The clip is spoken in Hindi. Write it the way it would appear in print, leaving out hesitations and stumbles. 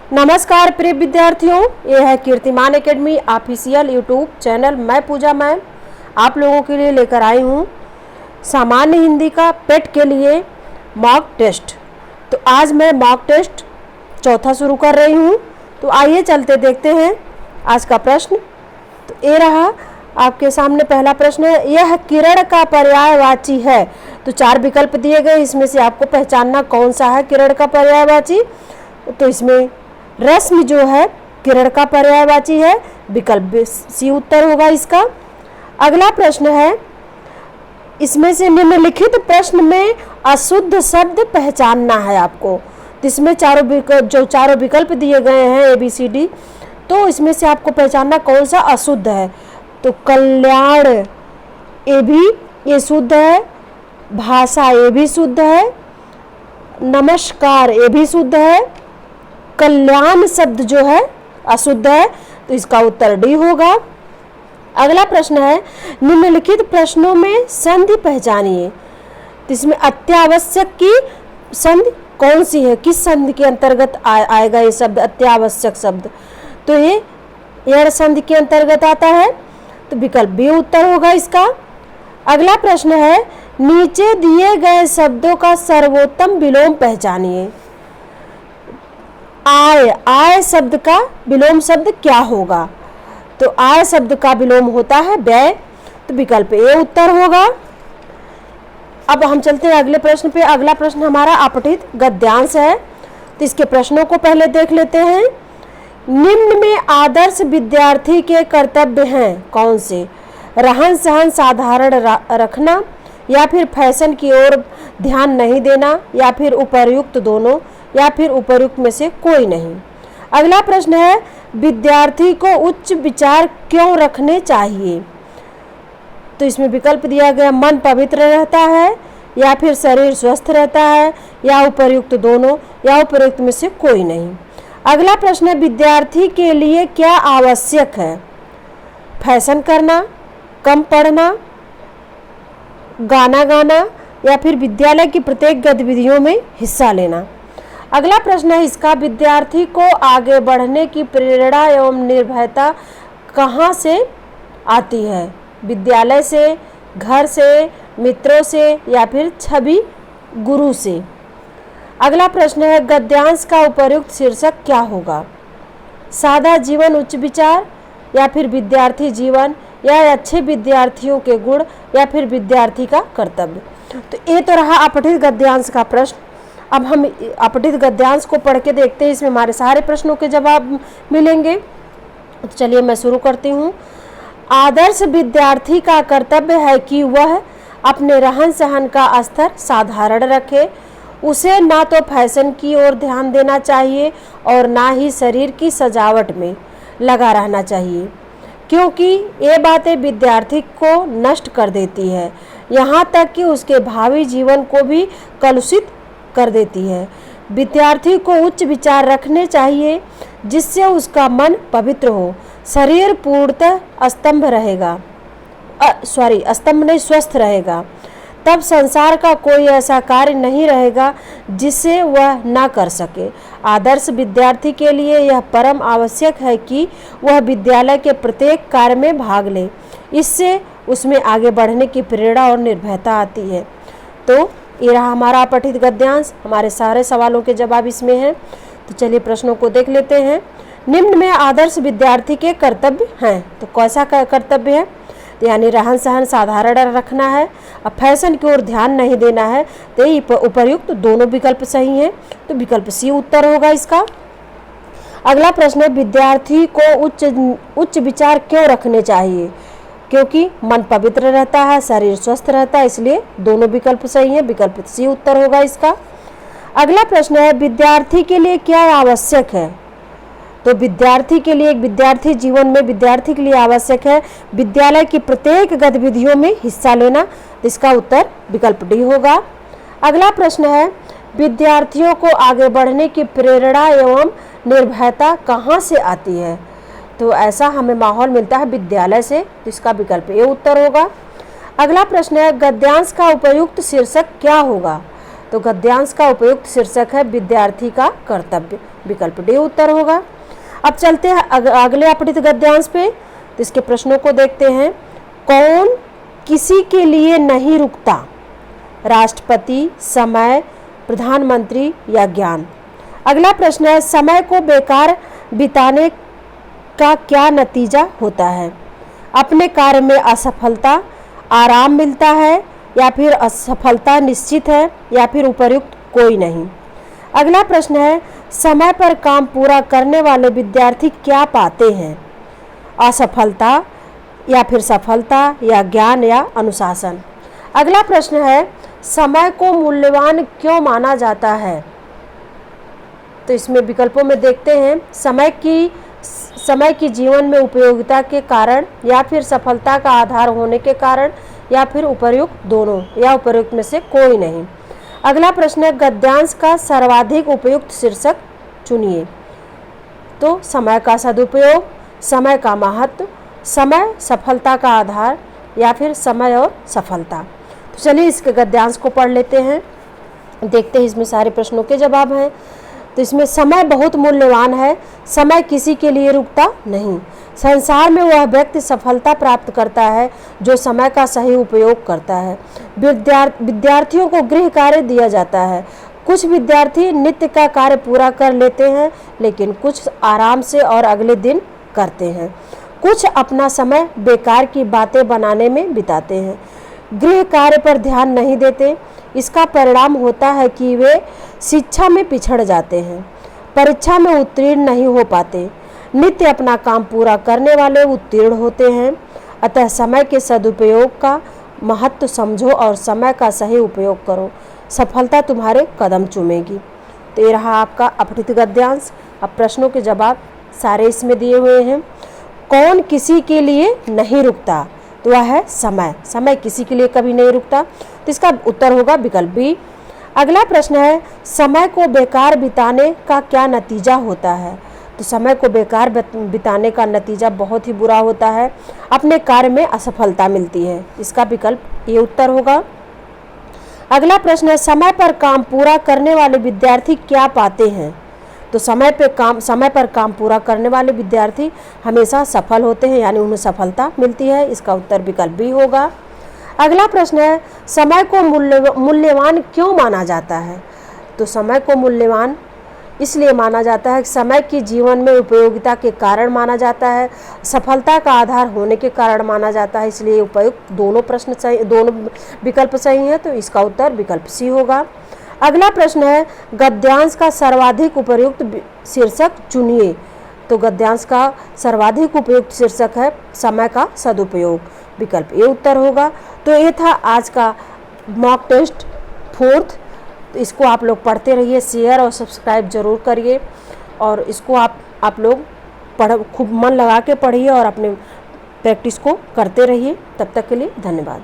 नमस्कार प्रिय विद्यार्थियों, ये है कीर्तिमान एकेडमी ऑफिशियल यूट्यूब चैनल। मैं पूजा मैम आप लोगों के लिए लेकर आई हूँ सामान्य हिंदी का पेट के लिए मॉक टेस्ट। तो आज मैं मॉक टेस्ट चौथा शुरू कर रही हूँ। तो आइए चलते देखते हैं आज का प्रश्न। तो ये रहा आपके सामने पहला प्रश्न है, यह किरण का पर्यायवाची है। तो 4 विकल्प दिए गए, इसमें से आपको पहचानना कौन सा है किरण का पर्यायवाची। तो इसमें रश्मि जो है किरण का पर्यायवाची है, विकल्प सी उत्तर होगा इसका। अगला प्रश्न है, इसमें से निम्नलिखित प्रश्न में अशुद्ध शब्द पहचानना है आपको। तो इसमें चारों विकल्प दिए गए हैं ABCD, तो इसमें से आपको पहचानना कौन सा अशुद्ध है। तो कल्याण ये भी ये शुद्ध है, भाषा ये भी शुद्ध है, नमस्कार ये भी शुद्ध है, कल्याण शब्द जो है अशुद्ध है। तो इसका उत्तर डी होगा। अगला प्रश्न है, निम्नलिखित प्रश्नों में संधि पहचानिए। तो इसमें अत्यावश्यक की संधि कौन सी है, किस संधि के अंतर्गत आएगा ये शब्द अत्यावश्यक शब्द। तो ये एयर संधि के अंतर्गत आता है, तो विकल्प बी उत्तर होगा इसका। अगला प्रश्न है, नीचे दिए गए शब्दों का सर्वोत्तम विलोम पहचानिए। आय शब्द का विलोम शब्द क्या होगा। तो आय शब्द का विलोम होता है व्यय, तो विकल्प ए उत्तर होगा। अब हम चलते हैं अगले प्रश्न पे। अगला प्रश्न हमारा अपठित गद्यांश है। तो इसके प्रश्नों को पहले देख लेते हैं। निम्न में आदर्श विद्यार्थी के कर्तव्य हैं कौन से। रहन सहन साधारण रखना, या फिर फैशन की ओर ध्यान नहीं देना, या फिर उपर्युक्त दोनों, या फिर उपर्युक्त में से कोई नहीं। अगला प्रश्न है, विद्यार्थी को उच्च विचार क्यों रखने चाहिए। तो इसमें विकल्प दिया गया, मन पवित्र रहता है, या फिर शरीर स्वस्थ रहता है, या उपर्युक्त दोनों, या उपर्युक्त में से कोई नहीं। अगला प्रश्न है, विद्यार्थी के लिए क्या आवश्यक है। फैशन करना, कम पढ़ना, गाना गाना, या फिर विद्यालय की प्रत्येक गतिविधियों में हिस्सा लेना। अगला प्रश्न है इसका, विद्यार्थी को आगे बढ़ने की प्रेरणा एवं निर्भयता कहाँ से आती है। विद्यालय से, घर से, मित्रों से, या फिर छवि गुरु से। अगला प्रश्न है, गद्यांश का उपर्युक्त शीर्षक क्या होगा। सादा जीवन उच्च विचार, या फिर विद्यार्थी जीवन, या अच्छे विद्यार्थियों के गुण, या फिर विद्यार्थी का कर्तव्य। तो ये तो रहा अपठित गद्यांश का प्रश्न। अब हम अपठित गद्यांश को पढ़ के देखते हैं, इसमें हमारे सारे प्रश्नों के जवाब मिलेंगे। तो चलिए मैं शुरू करती हूँ। आदर्श विद्यार्थी का कर्तव्य है कि वह अपने रहन सहन का स्तर साधारण रखे। उसे ना तो फैशन की ओर ध्यान देना चाहिए और ना ही शरीर की सजावट में लगा रहना चाहिए, क्योंकि ये बातें विद्यार्थी को नष्ट कर देती है, यहाँ तक कि उसके भावी जीवन को भी कलुषित कर देती है। विद्यार्थी को उच्च विचार रखने चाहिए, जिससे उसका मन पवित्र हो, शरीर पूर्णतः स्वस्थ रहेगा। तब संसार का कोई ऐसा कार्य नहीं रहेगा जिसे वह ना कर सके। आदर्श विद्यार्थी के लिए यह परम आवश्यक है कि वह विद्यालय के प्रत्येक कार्य में भाग ले। इससे उसमें आगे बढ़ने की प्रेरणा और निर्भयता आती है। तो ये रहा हमारा अपठित गद्यांश। हमारे सारे सवालों के जवाब इसमें हैं। तो चलिए प्रश्नों को देख लेते हैं। निम्न में आदर्श विद्यार्थी के कर्तव्य हैं। तो कैसा कर्तव्य है, तो यानी रहन सहन साधारण रखना है, अब फैशन की ओर ध्यान नहीं देना है। तो ये उपर्युक्त दोनों विकल्प सही हैं, तो विकल्प सी उत्तर होगा इसका। अगला प्रश्न है, विद्यार्थी को उच्च विचार क्यों रखने चाहिए। क्योंकि मन पवित्र रहता है, शरीर स्वस्थ रहता है, इसलिए दोनों विकल्प सही हैं, विकल्प सी उत्तर होगा इसका। अगला प्रश्न है, विद्यार्थी के लिए क्या आवश्यक है। तो विद्यार्थी के लिए, एक विद्यार्थी जीवन में विद्यार्थी के लिए आवश्यक है विद्यालय की प्रत्येक गतिविधियों में हिस्सा लेना। इसका उत्तर विकल्प डी होगा। अगला प्रश्न है, विद्यार्थियों को आगे बढ़ने की प्रेरणा एवं निर्भयता कहाँ से आती है। तो ऐसा हमें माहौल मिलता है विद्यालय से, तो इसका विकल्प ए उत्तर होगा। अगला प्रश्न है, गद्यांश का उपयुक्त शीर्षक क्या होगा। तो गद्यांश का उपयुक्त शीर्षक है विद्यार्थी का कर्तव्य, विकल्प डी उत्तर होगा। अब चलते हैं अगले अपठित गद्यांश पे। तो इसके प्रश्नों को देखते हैं। कौन किसी के लिए नहीं रुकता? राष्ट्रपति, समय, प्रधानमंत्री या ज्ञान? अगला प्रश्न है समय को बेकार बिताने का क्या नतीजा होता है? अपने कार्य में असफलता, आराम मिलता है या फिर असफलता निश्चित है या फिर उपर्युक्त कोई नहीं। अगला प्रश्न है समय पर काम पूरा करने वाले विद्यार्थी क्या पाते हैं? असफलता या फिर सफलता या ज्ञान या अनुशासन। अगला प्रश्न है समय को मूल्यवान क्यों माना जाता है? तो इसमें विकल्पों में देखते हैं समय की जीवन में उपयोगिता के कारण या फिर सफलता का आधार होने के कारण या फिर उपर्युक्त दोनों या उपर्युक्त में से कोई नहीं। अगला प्रश्न है गद्यांश का सर्वाधिक उपयुक्त शीर्षक चुनिए। तो समय का सदुपयोग, समय का महत्व, समय सफलता का आधार या फिर समय और सफलता। तो चलिए इसके गद्यांश को पढ़ लेते हैं, देखते हैं इसमें सारे प्रश्नों के जवाब हैं। तो इसमें समय बहुत मूल्यवान है, समय किसी के लिए रुकता नहीं। संसार में वह व्यक्ति सफलता प्राप्त करता है जो समय का सही उपयोग करता है। विद्यार्थियों को गृह कार्य दिया जाता है। कुछ विद्यार्थी नित्य का कार्य पूरा कर लेते हैं लेकिन कुछ आराम से और अगले दिन करते हैं। कुछ अपना समय बेकार की बातें बनाने में बिताते हैं, गृह कार्य पर ध्यान नहीं देते। इसका परिणाम होता है कि वे शिक्षा में पिछड़ जाते हैं, परीक्षा में उत्तीर्ण नहीं हो पाते। नित्य अपना काम पूरा करने वाले उत्तीर्ण होते हैं। अतः समय के सदुपयोग का महत्व समझो और समय का सही उपयोग करो, सफलता तुम्हारे कदम चूमेगी। तो ये रहा आपका अपठित गद्यांश। अब प्रश्नों के जवाब सारे इसमें दिए हुए हैं। कौन किसी के लिए नहीं रुकता? तो वह है समय। समय किसी के लिए कभी नहीं रुकता, तो इसका उत्तर होगा विकल्प बी। अगला प्रश्न है समय को बेकार बिताने का क्या नतीजा होता है? तो समय को बेकार बिताने का नतीजा बहुत ही बुरा होता है, अपने कार्य में असफलता मिलती है। इसका विकल्प ये उत्तर होगा। अगला प्रश्न है समय पर काम पूरा करने वाले विद्यार्थी क्या पाते हैं? तो समय पर काम पूरा करने वाले विद्यार्थी हमेशा सफल होते हैं, यानी उन्हें सफलता मिलती है। इसका उत्तर विकल्प बी होगा। अगला प्रश्न है समय को मूल्यवान क्यों माना जाता है? तो समय को मूल्यवान इसलिए माना जाता है कि समय की जीवन में उपयोगिता के कारण माना जाता है, सफलता का आधार होने के कारण माना जाता है। इसलिए उपयुक्त दोनों विकल्प सही हैं, तो इसका उत्तर विकल्प सी होगा। अगला प्रश्न है गद्यांश का सर्वाधिक उपयुक्त शीर्षक चुनिए। तो गद्यांश का सर्वाधिक उपयुक्त शीर्षक है समय का सदुपयोग, विकल्प ए उत्तर होगा। तो ये था आज का मॉक टेस्ट 4th। तो इसको आप लोग पढ़ते रहिए, शेयर और सब्सक्राइब जरूर करिए और इसको आप लोग खूब मन लगा के पढ़िए और अपने प्रैक्टिस को करते रहिए। तब तक के लिए धन्यवाद।